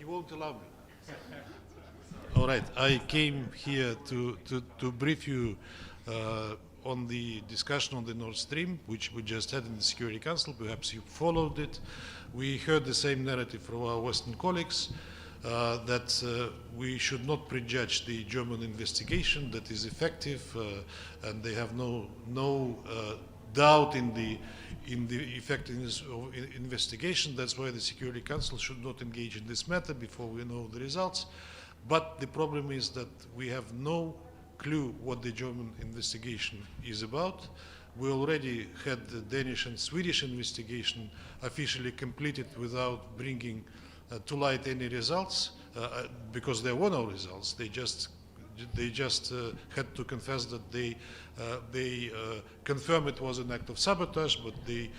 You won't allow me. All right, I came here to brief you on the discussion on the Nord Stream, which we just had in the Security Council. Perhaps you followed it. We heard the same narrative from our Western colleagues, that we should not prejudge the German investigation, that is effective, and they have no doubt in the effectiveness of investigation. That's why the Security Council should not engage in this matter before we know the results. But the problem is that we have no clue what the German investigation is about. We already had the Danish and Swedish investigation officially completed without bringing to light any results, because there were no results. They just had to confess that they confirmed it was an act of sabotage, but they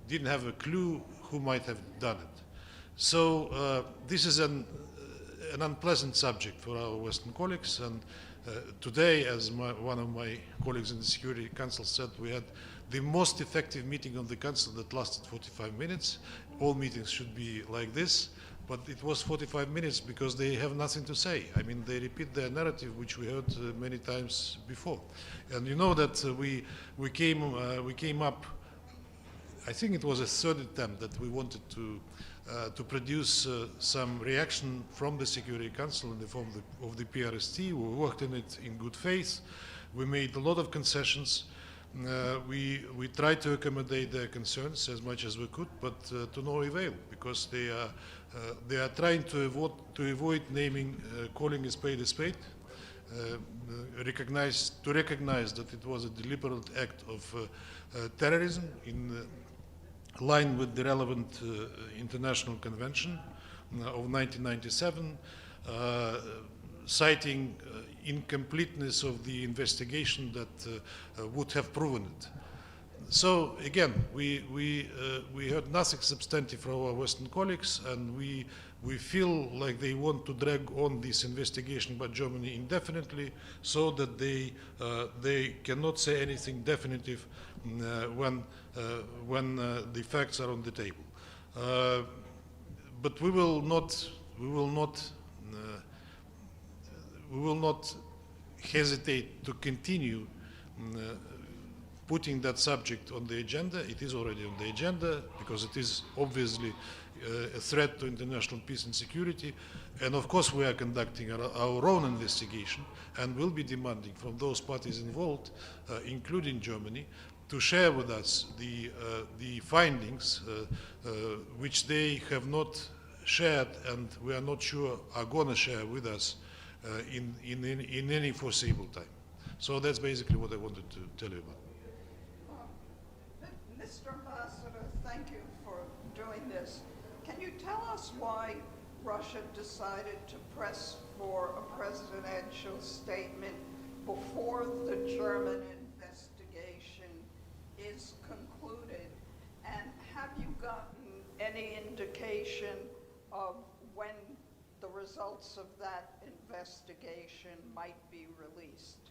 didn't have a clue who might have done it. So this is an unpleasant subject for our Western colleagues, and today, as one of my colleagues in the Security Council said, we had the most effective meeting of the Council that lasted 45 minutes. All meetings should be like this, but it was 45 minutes because they have nothing to say. I mean, they repeat their narrative, which we heard many times before. And you know that we came up, I think it was a third attempt that we wanted to produce some reaction from the Security Council in the form of the PRST. We worked on it in good faith. We made a lot of concessions. We tried to accommodate their concerns as much as we could, but to no avail, because they are trying to avoid naming, calling a spade, recognize that it was a deliberate act of terrorism in line with the relevant international convention of 1997, citing incompleteness of the investigation that would have proven it. So again, we heard nothing substantive from our Western colleagues, and we feel like they want to drag on this investigation by Germany indefinitely, so that they cannot say anything definitive when the facts are on the table. But we will not hesitate to continue putting that subject on the agenda. It is already on the agenda because it is obviously a threat to international peace and security. And of course we are conducting our own investigation and will be demanding from those parties involved, including Germany, to share with us the findings which they have not shared and we are not sure are going to share with us in any foreseeable time. So that's basically what I wanted to tell you about. Mr. Ambassador, thank you for doing this. Can you tell us why Russia decided to press for a presidential statement before the German investigation is concluded? And have you gotten any indication of when the results of that investigation might be released?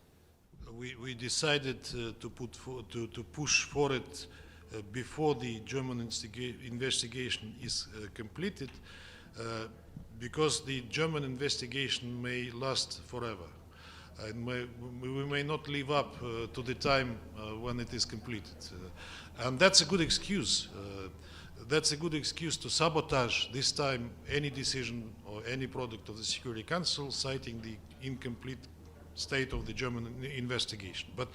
We decided to push for it before the German investigation is completed, because the German investigation may last forever. And we may not live up to the time when it is completed. And that's a good excuse. That's a good excuse to sabotage this time any decision or any product of the Security Council, citing the incomplete state of the German investigation. But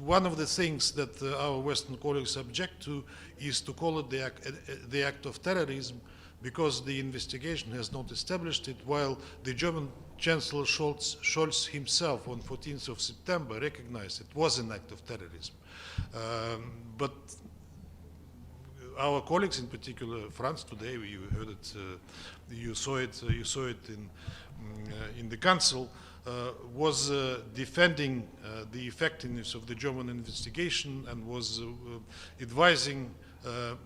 one of the things that our Western colleagues object to is to call it the act of terrorism, because the investigation has not established it, while the German Chancellor Scholz himself on 14th of September recognized it was an act of terrorism. But our colleagues, in particular France today, you heard it, you saw it in the Council, was defending the effectiveness of the German investigation and was advising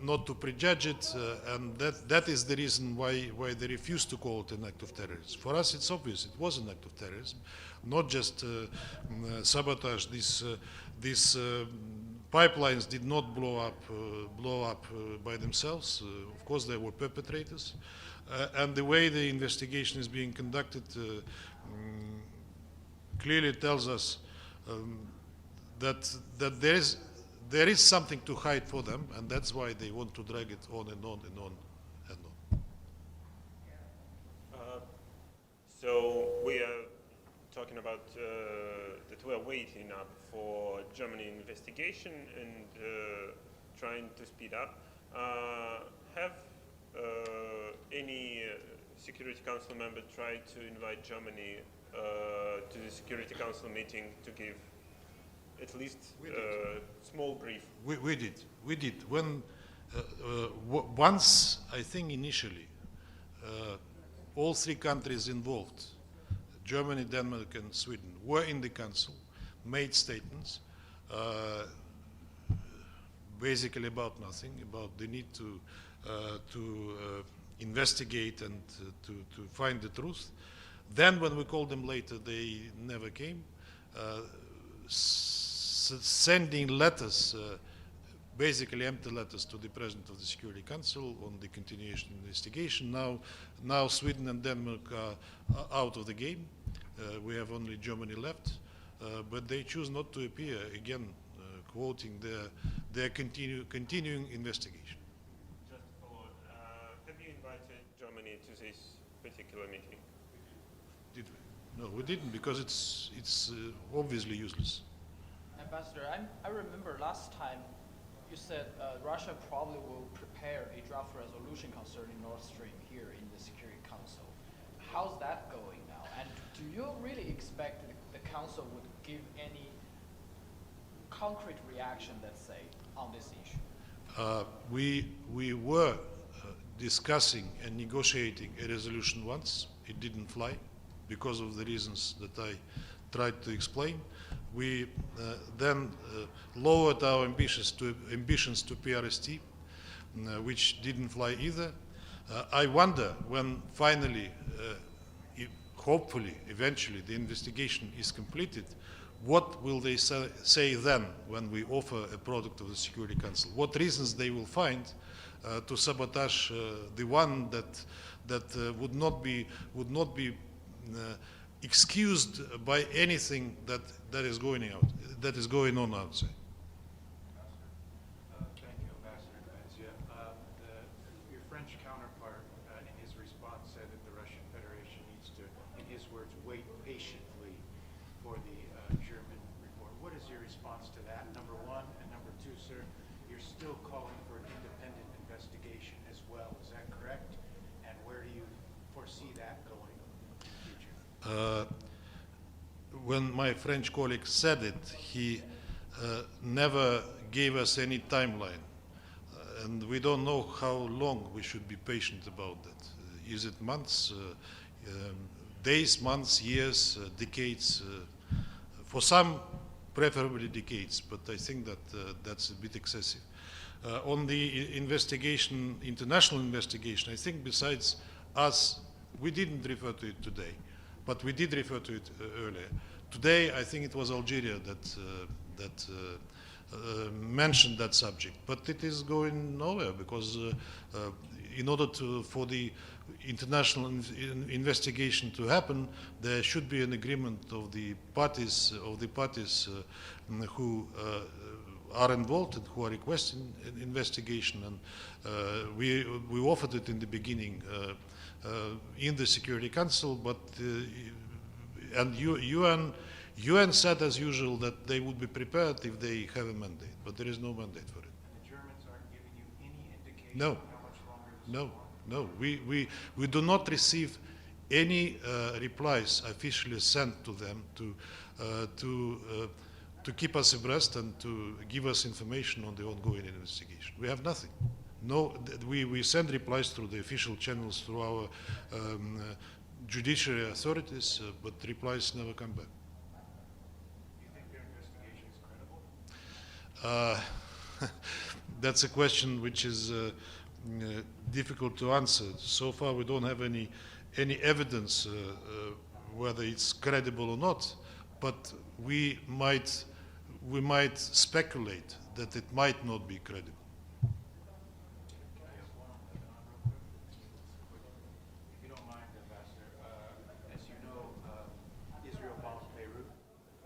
not to prejudge it, and that is the reason why they refused to call it an act of terrorism. For us, it's obvious it was an act of terrorism, not just sabotage this pipelines did not blow up by themselves. Of course, there were perpetrators. And the way the investigation is being conducted clearly tells us that there is something to hide for them, and that's why they want to drag it on and on and on and on. So we are talking about that we are waiting up for Germany investigation and trying to speed up. Have any Security Council member tried to invite Germany to the Security Council meeting to give at least a small brief? We did. When once, I think initially, all three countries involved, Germany, Denmark, and Sweden, were in the council, made statements, basically about nothing, about the need to investigate and to find the truth. Then, when we called them later, they never came. Sending letters, basically empty letters to the President of the Security Council on the continuation investigation. Now Sweden and Denmark are out of the game. We have only Germany left, but they choose not to appear, again, quoting their continuing investigation. Just to follow, have you invited Germany to this particular meeting? Did we? No, we didn't, because it's obviously useless. Ambassador, I remember last time you said Russia probably will prepare a draft resolution concerning Nord Stream here in the Security Council. How's that going now? And do you really expect the Council would give any concrete reaction, let's say, on this issue? We were discussing and negotiating a resolution once. It didn't fly because of the reasons that I tried to explain. We then lowered our ambitions to PRST, which didn't fly either. I wonder when finally, hopefully, eventually, the investigation is completed, what will they say then when we offer a product of the Security Council? What reasons they will find to sabotage the one that would not be excused by anything that is going on outside. Thank you, Ambassador Benzia. Your French counterpart, in his response, said that the Russian Federation needs to, in his words, wait patiently for the German report. What is your response to that, number one? And number two, sir, you're still calling for an independent investigation as well. Is that correct? And where do you foresee that going in the future? When my French colleague said it, he never gave us any timeline. And we don't know how long we should be patient about that. Is it months, days, months, years, decades? For some, preferably decades, but I think that that's a bit excessive. On the investigation, international investigation, I think besides us, we didn't refer to it today, but we did refer to it earlier. Today, I think it was Algeria that mentioned that subject, but it is going nowhere because in order for the international investigation to happen, there should be an agreement of the parties who are involved and who are requesting an investigation, and we offered it in the beginning in the Security Council, but and UN said as usual that they would be prepared if they have a mandate, but there is no mandate for it. And the Germans aren't giving you any indication No. of how much longer this will go on? No, we do not receive any replies officially sent to them to keep us abreast and to give us information on the ongoing investigation. We have nothing. No, we send replies through the official channels, through our judiciary authorities, but replies never come back. Do you think their investigation is credible? That's a question which is difficult to answer. So far, we don't have any evidence whether it's credible or not. But we might we might speculate that it might not be credible. If you don't mind, Ambassador, as you know, Israel bombed Beirut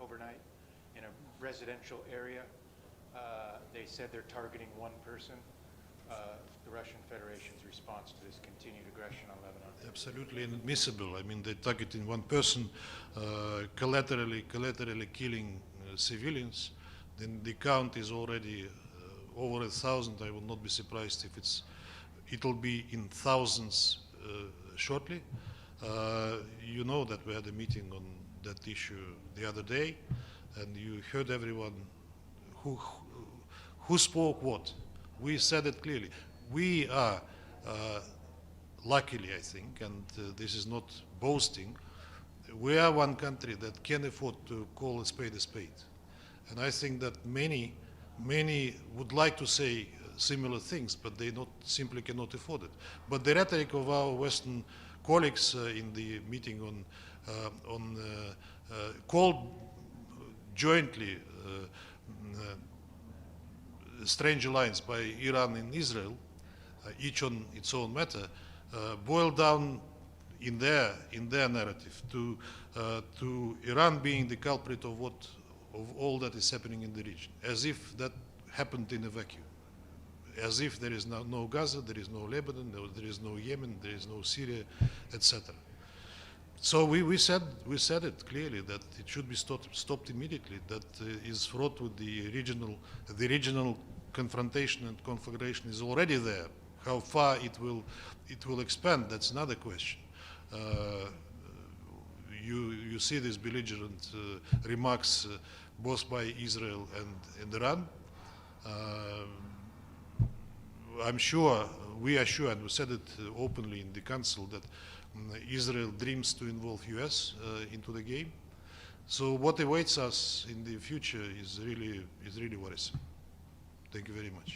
overnight in a residential area. They said they're targeting one person. The Russian Federation's response to this continued aggression on Lebanon. Absolutely inadmissible. I mean, they're targeting one person, collaterally killing civilians. Then the count is already over 1,000. I will not be surprised if it'll be in thousands shortly. You know that we had a meeting on that issue the other day, and you heard everyone who spoke what. We said it clearly. We are, luckily I think, and this is not boasting, we are one country that can afford to call a spade a spade. And I think that many would like to say similar things, but they simply cannot afford it. But the rhetoric of our Western colleagues in the meeting called jointly strange alliance by Iran and Israel, each on its own matter, boiled down in their narrative to Iran being the culprit of all that is happening in the region, as if that happened in a vacuum, as if there is no Gaza, there is no Lebanon, there is no Yemen, there is no Syria, etc. So we said it clearly that it should be stopped immediately. That is fraught with the regional confrontation and conflagration is already there. How far it will expand, that's another question. You see these belligerent remarks both by Israel and Iran. I'm sure, we are sure, and we said it openly in the Council, that Israel dreams to involve US into the game. So what awaits us in the future is really worrisome. Thank you very much.